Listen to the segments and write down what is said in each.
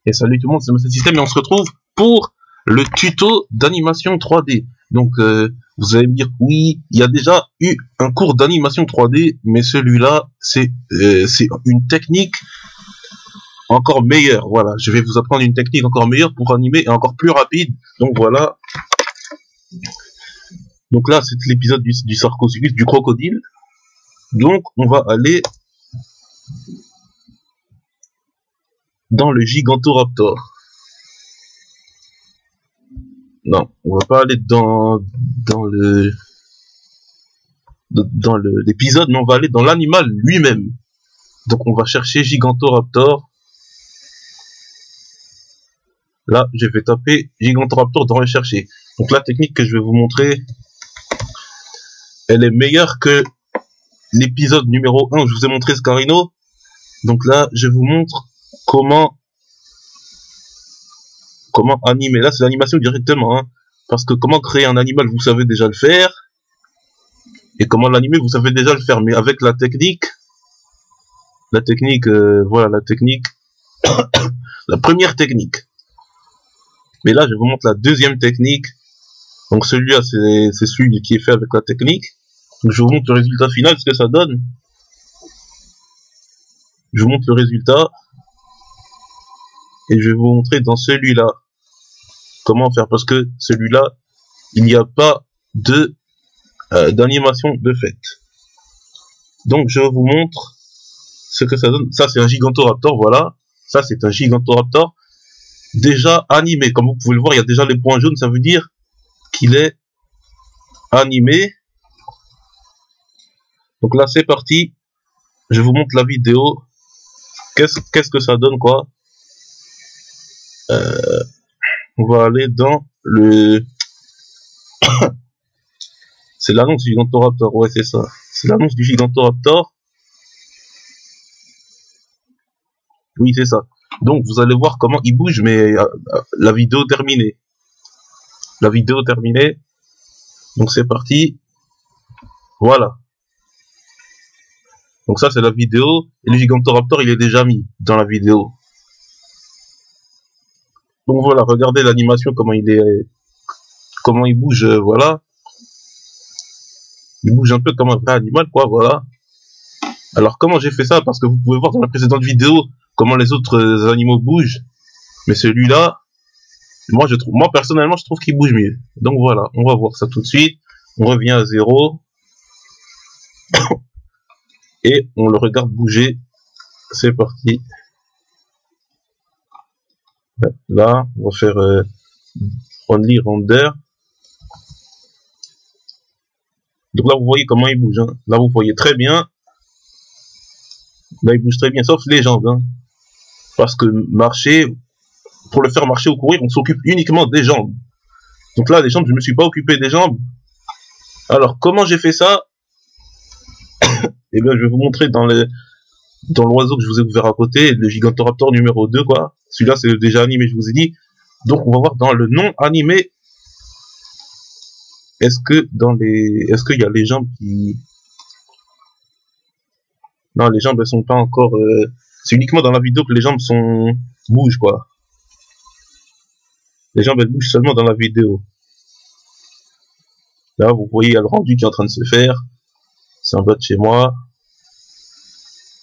Et salut tout le monde, c'est Master System et on se retrouve pour le tuto d'animation 3D. Donc vous allez me dire oui, il y a déjà eu un cours d'animation 3D, mais celui-là c'est une technique encore meilleure. Voilà, je vais vous apprendre une technique encore meilleure pour animer et encore plus rapide. Donc voilà. Donc là c'est l'épisode du Sarcosuchus, du crocodile. Donc on va aller dans le Gigantoraptor. Non, on va pas aller dans l'épisode, mais on va aller dans l'animal lui-même. Donc on va chercher Gigantoraptor. Là, je vais taper Gigantoraptor dans rechercher. Donc la technique que je vais vous montrer, elle est meilleure que l'épisode numéro 1 où je vous ai montré Scarino. Donc là, je vous montre comment animer. Là c'est l'animation directement, hein, parce que comment créer un animal vous savez déjà le faire, et comment l'animer vous savez déjà le faire, mais avec la technique voilà la technique la première technique. Mais là je vous montre la deuxième technique. Donc celui-là c'est celui qui est fait avec la technique. Donc je vous montre le résultat final, ce que ça donne. Je vous montre le résultat et je vais vous montrer dans celui-là comment faire, parce que celui-là il n'y a pas d'animation de fait. Donc je vous montre ce que ça donne. Ça c'est un Gigantoraptor, voilà, ça c'est un Gigantoraptor déjà animé. Comme vous pouvez le voir, il y a déjà les points jaunes, ça veut dire qu'il est animé. Donc là c'est parti, je vous montre la vidéo. Qu'est-ce que ça donne, quoi. On va aller dans le c'est l'annonce du Gigantoraptor, ouais c'est ça, c'est l'annonce du Gigantoraptor, oui c'est ça. Donc vous allez voir comment il bouge, mais la vidéo terminée, donc c'est parti, voilà. Donc ça c'est la vidéo, et le Gigantoraptor il est déjà mis dans la vidéo. Donc voilà, regardez l'animation, comment il bouge, voilà. Il bouge un peu comme un vrai animal, quoi, voilà. Alors comment j'ai fait ça? Parce que vous pouvez voir dans la précédente vidéo comment les autres animaux bougent. Mais celui-là, moi personnellement je trouve qu'il bouge mieux. Donc voilà, on va voir ça tout de suite. On revient à 0. Et on le regarde bouger. C'est parti. Là, on va faire only render. Donc là, vous voyez comment il bouge, hein. Là, vous voyez très bien. Là, il bouge très bien, sauf les jambes, hein. Parce que pour le faire marcher ou courir, on s'occupe uniquement des jambes. Donc là, les jambes, je ne me suis pas occupé des jambes. Alors, comment j'ai fait ça? Eh bien, je vais vous montrer dans l'oiseau que je vous ai ouvert à côté, le Gigantoraptor numéro 2, quoi. Celui-là, c'est déjà animé, je vous ai dit. Donc, on va voir dans le non animé. Est-ce qu'il y a les jambes qui... Non, les jambes, elles sont pas encore... C'est uniquement dans la vidéo que les jambes bougent, quoi. Les jambes, elles bougent seulement dans la vidéo. Là, vous voyez, il y a le rendu qui est en train de se faire. C'est en bas de chez moi.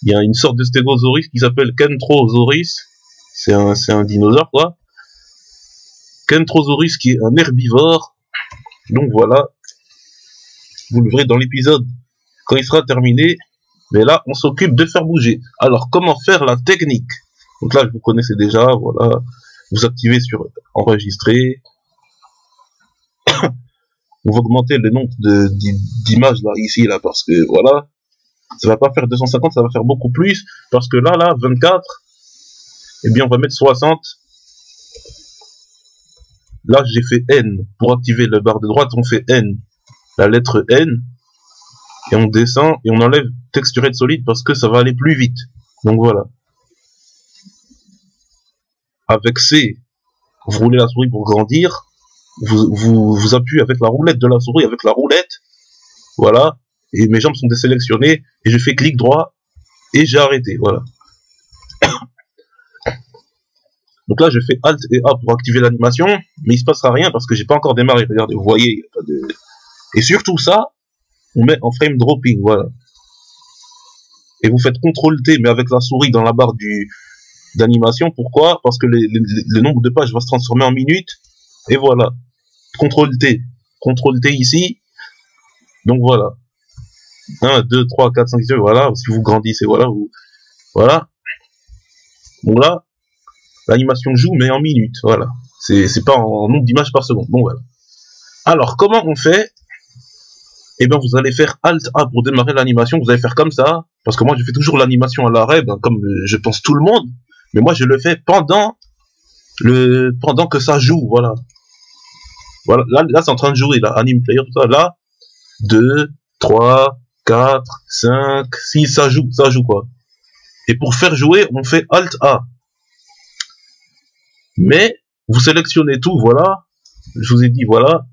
Il y a une sorte de stégosaurus qui s'appelle Kentrosaurus. C'est un dinosaure, quoi. Kentrosaurus qui est un herbivore. Donc voilà. Vous le verrez dans l'épisode quand il sera terminé. Mais là, on s'occupe de faire bouger. Alors, comment faire la technique? Donc là, vous connaissez déjà, voilà. Vous activez sur enregistrer. On va augmenter le nombre d'images là, ici, là, parce que voilà. Ça va pas faire 250, ça va faire beaucoup plus. Parce que là, 24. Eh bien, on va mettre 60. Là, j'ai fait N. Pour activer la barre de droite, on fait N. La lettre N. Et on descend et on enlève texturette solide parce que ça va aller plus vite. Donc voilà. Avec C, vous roulez la souris pour grandir. Vous appuyez avec la roulette de la souris, avec la roulette. Voilà. Et mes jambes sont désélectionnées. Et je fais clic droit. Et j'ai arrêté. Voilà. Donc là, je fais Alt et A pour activer l'animation, mais il se passera rien parce que j'ai pas encore démarré. Regardez, vous voyez, il y a pas de... Et surtout ça, on met en frame dropping, voilà. Et vous faites CTRL T, mais avec la souris dans la barre d'animation. Pourquoi? Parce que le nombre de pages va se transformer en minutes. Et voilà. CTRL T ici. Donc voilà. 1, 2, 3, 4, 5, 6, voilà. Si vous grandissez, voilà. Voilà. Bon là, l'animation joue, mais en minutes. Voilà. C'est pas en nombre d'images par seconde. Bon voilà. Alors, comment on fait? Eh bien, vous allez faire Alt A pour démarrer l'animation. Vous allez faire comme ça. Parce que moi, je fais toujours l'animation à l'arrêt, ben, comme je pense tout le monde. Mais moi, je le fais pendant que ça joue. Voilà. Voilà. Là c'est en train de jouer. Là, anime player, tout ça. Là, 2, 3, 4, 5, 6, ça joue quoi. Et pour faire jouer, on fait Alt A. Mais, vous sélectionnez tout, voilà. Je vous ai dit, voilà.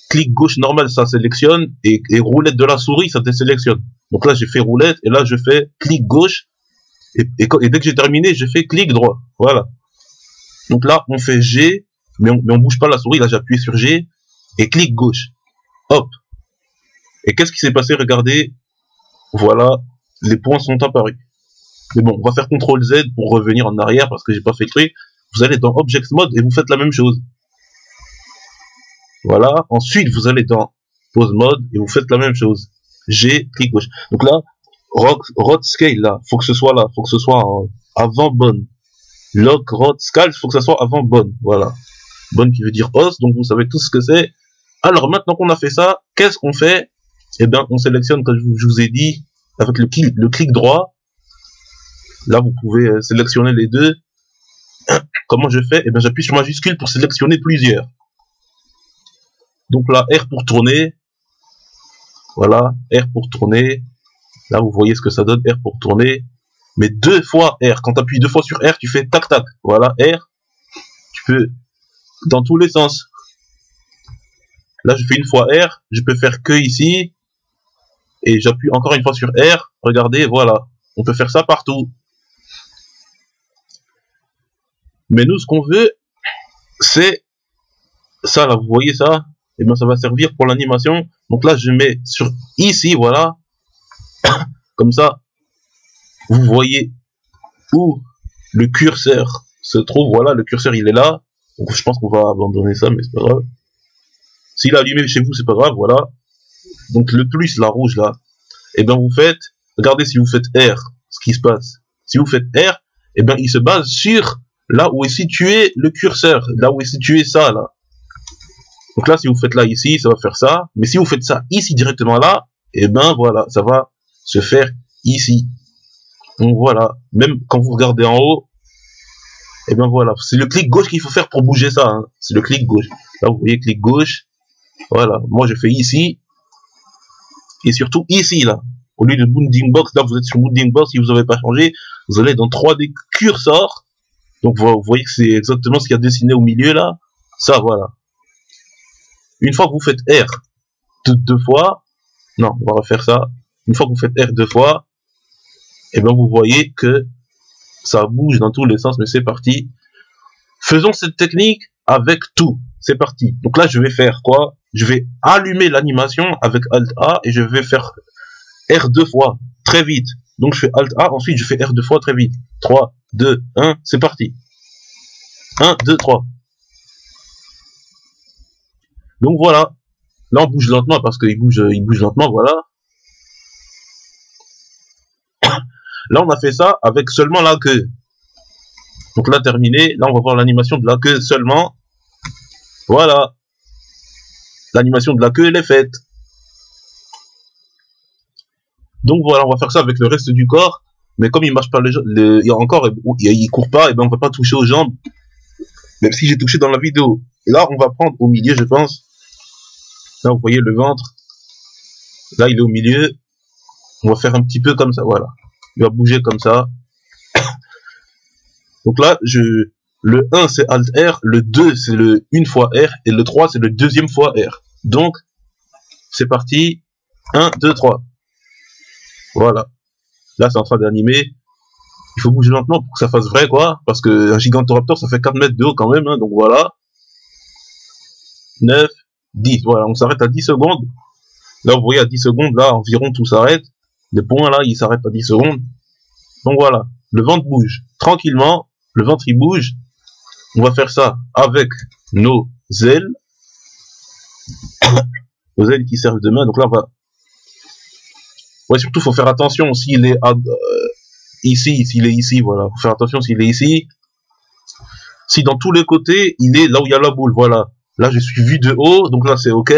Clic gauche normal, ça sélectionne, et roulette de la souris, ça désélectionne. Donc là, j'ai fait roulette, et là, je fais clic gauche, et dès que j'ai terminé, je fais clic droit. Voilà. Donc là, on fait G, mais on bouge pas la souris, là, j'appuie sur G, et clic gauche. Hop. Et qu'est-ce qui s'est passé? Regardez. Voilà, les points sont apparus. Mais bon, on va faire CTRL Z pour revenir en arrière, parce que j'ai pas fait le truc. Vous allez dans Object Mode, et vous faites la même chose. Voilà. Ensuite, vous allez dans Pose Mode et vous faites la même chose. G, clic gauche. Donc là, Rod Scale, là, faut que ce soit là, faut que ce soit avant bonne. Lock, Rod Scale, faut que ça soit avant bonne. Voilà. Bonne qui veut dire os, donc vous savez tout ce que c'est. Alors maintenant qu'on a fait ça, qu'est-ce qu'on fait? Eh bien, on sélectionne, comme je vous ai dit, avec le clic droit. Là, vous pouvez sélectionner les deux. Comment je fais? Eh bien, j'appuie sur majuscule pour sélectionner plusieurs. Donc là, R pour tourner. Voilà, R pour tourner. Là, vous voyez ce que ça donne, R pour tourner. Mais 2 fois R. Quand tu appuies 2 fois sur R, tu fais tac tac. Voilà, R. Tu peux dans tous les sens. Là, je fais une fois R. Je peux faire que ici. Et j'appuie encore une fois sur R. Regardez, voilà. On peut faire ça partout. Mais nous, ce qu'on veut, c'est ça, là, vous voyez ça? Et bien, ça va servir pour l'animation. Donc là, je mets sur ici, voilà. Comme ça, vous voyez où le curseur se trouve. Voilà, le curseur, il est là. Donc, je pense qu'on va abandonner ça, mais c'est pas grave. S'il est allumé chez vous, c'est pas grave, voilà. Donc, le plus, la rouge, là. Et bien, vous faites, regardez si vous faites R, ce qui se passe. Si vous faites R, et bien, il se base sur là où est situé le curseur. Là où est situé ça, là. Donc là, si vous faites là, ici, ça va faire ça. Mais si vous faites ça ici, directement là, et ben voilà, ça va se faire ici. Donc voilà, même quand vous regardez en haut, et ben voilà, c'est le clic gauche qu'il faut faire pour bouger ça. Hein. C'est le clic gauche. Là, vous voyez, clic gauche. Voilà, moi je fais ici. Et surtout ici, là. Au lieu de Bounding Box, là, vous êtes sur Bounding Box, si vous n'avez pas changé, vous allez dans 3D cursor. Donc vous voyez que c'est exactement ce qu'il y a dessiné au milieu, là. Ça, voilà. Une fois que vous faites R 2 fois, non, on va refaire ça. Une fois que vous faites R 2 fois, et bien vous voyez que ça bouge dans tous les sens, mais c'est parti. Faisons cette technique avec tout. C'est parti. Donc là, je vais faire quoi? Je vais allumer l'animation avec Alt A et je vais faire R 2 fois, très vite. Donc je fais Alt A, ensuite je fais R 2 fois très vite. 3, 2, 1, c'est parti. 1, 2, 3. Donc voilà, là on bouge lentement parce qu'il bouge lentement, voilà. Là on a fait ça avec seulement la queue. Donc là terminé, là on va voir l'animation de la queue seulement. Voilà. L'animation de la queue elle est faite. Donc voilà, on va faire ça avec le reste du corps. Mais comme il marche pas il court pas, et ben on va pas toucher aux jambes. Même si j'ai touché dans la vidéo. Là on va prendre au milieu, je pense. Là, vous voyez le ventre. Là, il est au milieu. On va faire un petit peu comme ça, voilà. Il va bouger comme ça. Donc là, le 1, c'est Alt R. Le 2, c'est le 1 fois R. Et le 3, c'est le 2e fois R. Donc, c'est parti. 1, 2, 3. Voilà. Là, c'est en train d'animer. Il faut bouger lentement pour que ça fasse vrai, quoi. Parce qu'un Gigantoraptor, ça fait 4 mètres de haut quand même, hein, donc voilà. 9, 10, voilà, on s'arrête à 10 secondes. Là, vous voyez, à 10 secondes, là, environ, tout s'arrête. Les points, là, ils s'arrêtent à 10 secondes. Donc voilà, le ventre bouge. Tranquillement, le ventre, il bouge. On va faire ça avec nos ailes. Nos ailes qui servent de main. Donc là, on va... Ouais, surtout, faut faire attention s'il est ici, s'il est ici, voilà. Faut faire attention s'il est ici. Si dans tous les côtés, il est là où il y a la boule, voilà. Là, je suis vu de haut, donc là, c'est OK.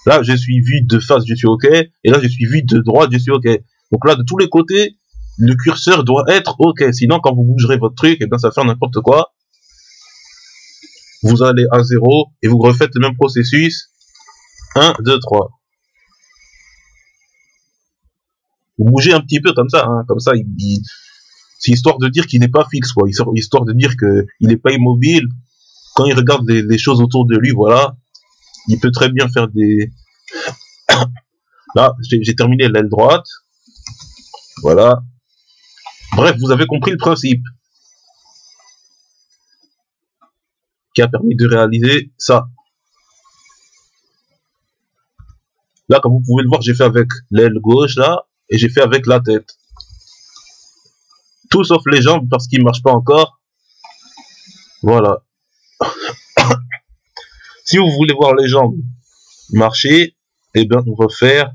Là, je suis vu de face, je suis OK. Et là, je suis vu de droite, je suis OK. Donc là, de tous les côtés, le curseur doit être OK. Sinon, quand vous bougerez votre truc, et bien, ça va faire n'importe quoi. Vous allez à 0 et vous refaites le même processus. 1, 2, 3. Vous bougez un petit peu comme ça, hein. Comme ça, c'est histoire de dire qu'il n'est pas fixe, quoi. Histoire de dire qu'il n'est pas immobile. Quand il regarde les choses autour de lui, voilà. Il peut très bien faire des... Là, j'ai terminé l'aile droite. Voilà. Bref, vous avez compris le principe. Qui a permis de réaliser ça. Là, comme vous pouvez le voir, j'ai fait avec l'aile gauche, là. Et j'ai fait avec la tête. Tout sauf les jambes, parce qu'ils ne marchent pas encore. Voilà. Si vous voulez voir les jambes marcher, eh bien, on va faire...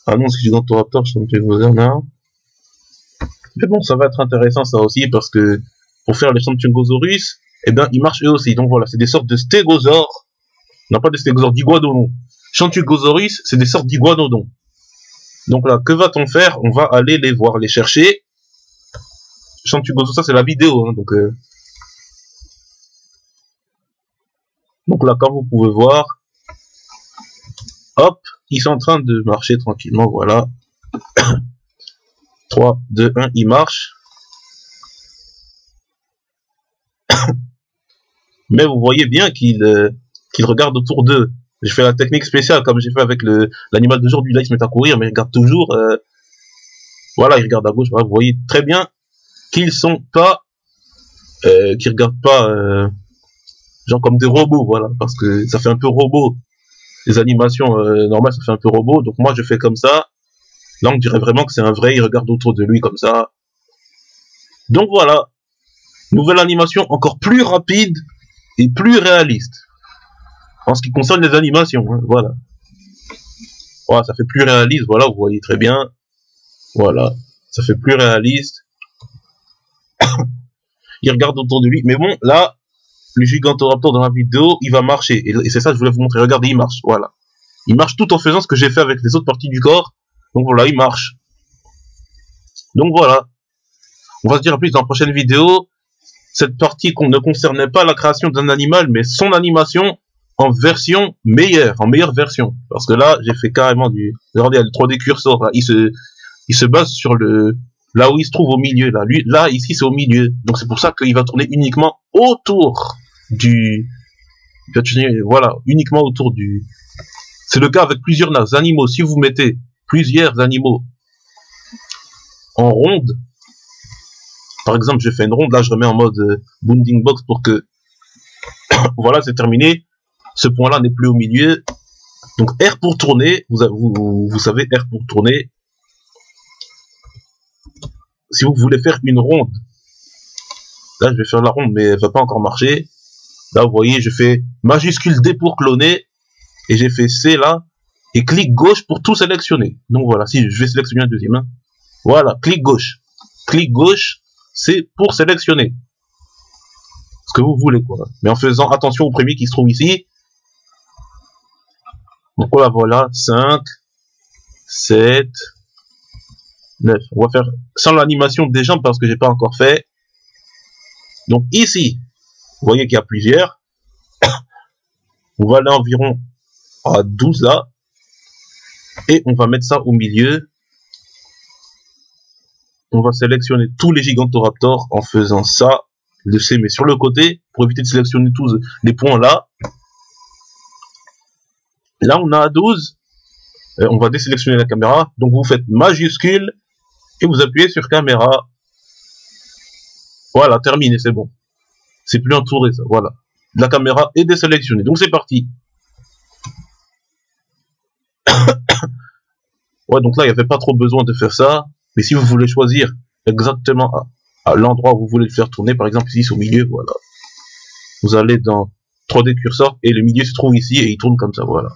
Ah non, c'est Gigantoraptor, je suis non. Mais bon, ça va être intéressant, ça aussi, parce que pour faire les Championgosaurus, eh bien, ils marchent eux aussi. Donc voilà, c'est des sortes de stégosaures. Non, pas des stégosaures, d'iguanodons. Championgosaurus, c'est des sortes d'iguanodons. Donc là, que va-t-on faire? On va aller les voir, les chercher. Championgosaurus, ça c'est la vidéo, hein, donc là, comme vous pouvez voir, hop, ils sont en train de marcher tranquillement, voilà. 3, 2, 1, ils marchent. Mais vous voyez bien qu'ils regardent autour d'eux. J'ai fait la technique spéciale, comme j'ai fait avec l'animal d'aujourd'hui. Là, ils se mettent à courir, mais ils regardent toujours. Voilà, ils regardent à gauche. Voilà, vous voyez très bien qu'ils sont pas... qu'ils regardent pas... genre comme des robots, voilà. Parce que ça fait un peu robot. Les animations normales, ça fait un peu robot. Donc moi, je fais comme ça. Là, on dirait vraiment que c'est un vrai. Il regarde autour de lui comme ça. Donc voilà. Nouvelle animation encore plus rapide et plus réaliste. En ce qui concerne les animations, hein, voilà. Voilà, ça fait plus réaliste, voilà, vous voyez très bien. Voilà, ça fait plus réaliste. Il regarde autour de lui. Mais bon, là, le Gigantoraptor dans la vidéo, il va marcher. Et c'est ça que je voulais vous montrer. Regardez, il marche, voilà. Il marche tout en faisant ce que j'ai fait avec les autres parties du corps. Donc voilà, il marche. Donc voilà. On va se dire en plus dans la prochaine vidéo. Cette partie ne concernait pas la création d'un animal, mais son animation en version meilleure, en meilleure version. Parce que là, j'ai fait carrément du... Regardez, il y a le 3D cursor, là. Il se base sur là où il se trouve au milieu, là. Lui, là, ici, c'est au milieu. Donc c'est pour ça qu'il va tourner uniquement autour du... Il va tourner, voilà, uniquement autour du... C'est le cas avec plusieurs animaux. Si vous mettez plusieurs animaux en ronde, par exemple, je fais une ronde, là, je remets en mode bounding box pour que... voilà, c'est terminé. Ce point-là n'est plus au milieu. Donc R pour tourner, vous savez, R pour tourner. Si vous voulez faire une ronde, là je vais faire la ronde, mais elle va pas encore marcher. Là vous voyez, je fais majuscule D pour cloner, et j'ai fait C là, et clic gauche pour tout sélectionner. Donc voilà, si je vais sélectionner un deuxième, hein. Voilà, clic gauche. Clic gauche, c'est pour sélectionner ce que vous voulez, quoi. Mais en faisant attention au premier qui se trouve ici. Donc voilà, 5, 7, 9. On va faire sans l'animation des jambes parce que j'ai pas encore fait. Donc ici, vous voyez qu'il y a plusieurs. On va aller environ à 12 là. Et on va mettre ça au milieu. On va sélectionner tous les Gigantoraptors en faisant ça. Le C mais sur le côté pour éviter de sélectionner tous les points là. Là, on a à 12. On va désélectionner la caméra. Donc, vous faites majuscule et vous appuyez sur caméra. Voilà, terminé, c'est bon. C'est plus entouré, ça, voilà. La caméra est désélectionnée. Donc c'est parti. Ouais, donc là, il n'y avait pas trop besoin de faire ça. Mais si vous voulez choisir exactement à l'endroit où vous voulez le faire tourner, par exemple ici, au milieu, voilà. Vous allez dans 3D cursor et le milieu se trouve ici et il tourne comme ça, voilà.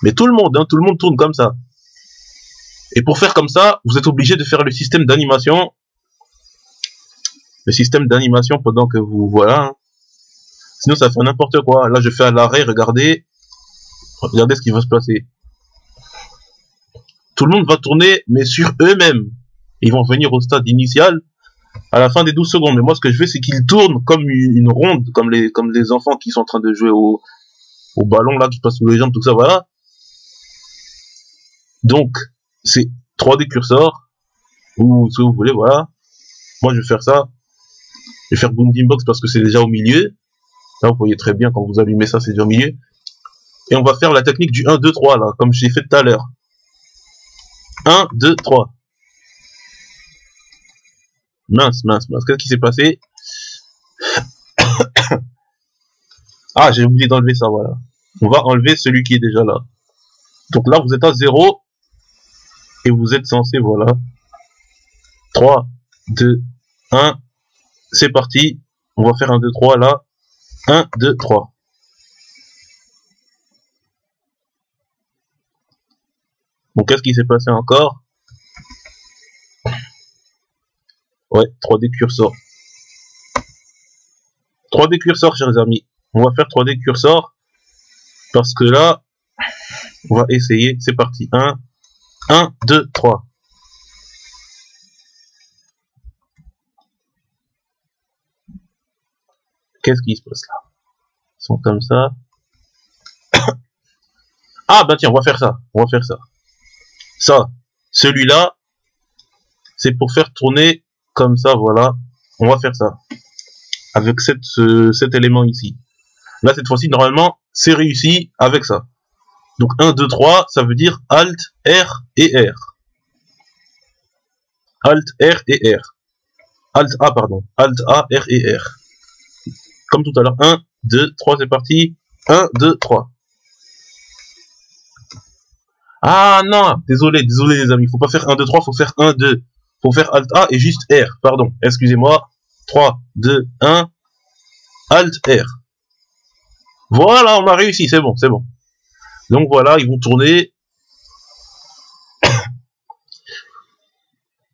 Mais tout le monde tourne comme ça. Et pour faire comme ça, vous êtes obligé de faire le système d'animation. Le système d'animation pendant que vous, voilà. Hein. Sinon, ça fait n'importe quoi. Là, je fais à l'arrêt, regardez. Regardez ce qui va se passer. Tout le monde va tourner, mais sur eux-mêmes. Ils vont venir au stade initial à la fin des 12 secondes. Mais moi, ce que je fais, c'est qu'ils tournent comme une ronde, comme les enfants qui sont en train de jouer au ballon, là, qui passe sous les jambes, tout ça, voilà. Donc, c'est 3D cursor, ou ce que vous voulez, voilà. Moi, je vais faire ça. Je vais faire Bounding Box parce que c'est déjà au milieu. Là, vous voyez très bien, quand vous allumez ça, c'est déjà au milieu. Et on va faire la technique du 1, 2, 3, là, comme j'ai fait tout à l'heure. 1, 2, 3. Mince. Qu'est-ce qui s'est passé? Ah, j'ai oublié d'enlever ça, voilà. On va enlever celui qui est déjà là. Donc là, vous êtes à 0. Et vous êtes censé, voilà. 3, 2, 1. C'est parti. On va faire 1, 2, 3 là. 1, 2, 3. Bon, qu'est-ce qui s'est passé encore? Ouais, 3D cursor. 3D cursor, chers amis. On va faire 3D cursor. Parce que là, on va essayer. C'est parti. 1, 2, 3. Qu'est-ce qui se passe là? Ils sont comme ça. Ah, bah tiens, on va faire ça. Ça, celui-là, c'est pour faire tourner comme ça, voilà. On va faire ça. Avec cet élément ici. Là, cette fois-ci, normalement, c'est réussi avec ça. Donc 1, 2, 3, ça veut dire Alt, R et R. Alt, R et R. Alt A, pardon. Alt A, R et R. Comme tout à l'heure. 1, 2, 3, c'est parti. 1, 2, 3. Ah non, désolé les amis. Faut pas faire 1, 2, 3, faut faire 1, 2. Faut faire Alt A et juste R. Pardon, excusez-moi. 3, 2, 1. Alt, R. Voilà, on a réussi, c'est bon. Donc voilà, ils vont tourner.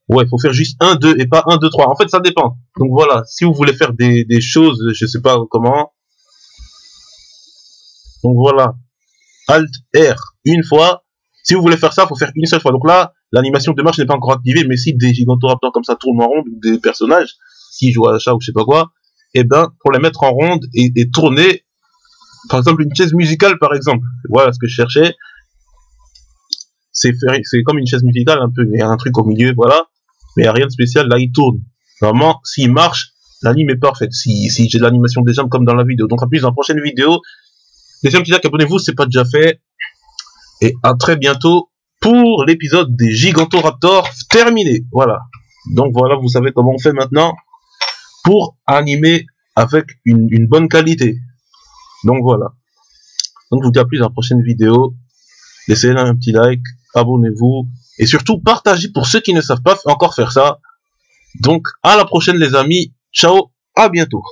Ouais, il faut faire juste 1, 2 et pas 1, 2, 3. En fait, ça dépend. Donc voilà, si vous voulez faire des choses, je sais pas comment. Donc voilà, Alt, R, une fois. Si vous voulez faire ça, il faut faire une seule fois. Donc là, l'animation de marche n'est pas encore activée, mais si des gigantoraptors comme ça tournent en ronde, ou des personnages qui jouent à la chat ou je sais pas quoi, et ben, pour les mettre en ronde et tourner, par exemple, une chaise musicale, par exemple. Voilà ce que je cherchais. C'est comme une chaise musicale, un peu, mais il y a un truc au milieu, voilà. Mais il n'y a rien de spécial, là, il tourne. Normalement, s'il marche, l'anime est parfaite. Si j'ai de l'animation des jambes comme dans la vidéo. Donc, à plus dans la prochaine vidéo. Deuxième petit like, abonnez-vous, c'est pas déjà fait. Et à très bientôt pour l'épisode des Gigantoraptors terminé. Voilà. Donc voilà, vous savez comment on fait maintenant pour animer avec une bonne qualité. Donc voilà. Donc je vous dis à plus dans la prochaine vidéo. Laissez un petit like, abonnez-vous. Et surtout, partagez pour ceux qui ne savent pas encore faire ça. Donc à la prochaine les amis. Ciao, à bientôt.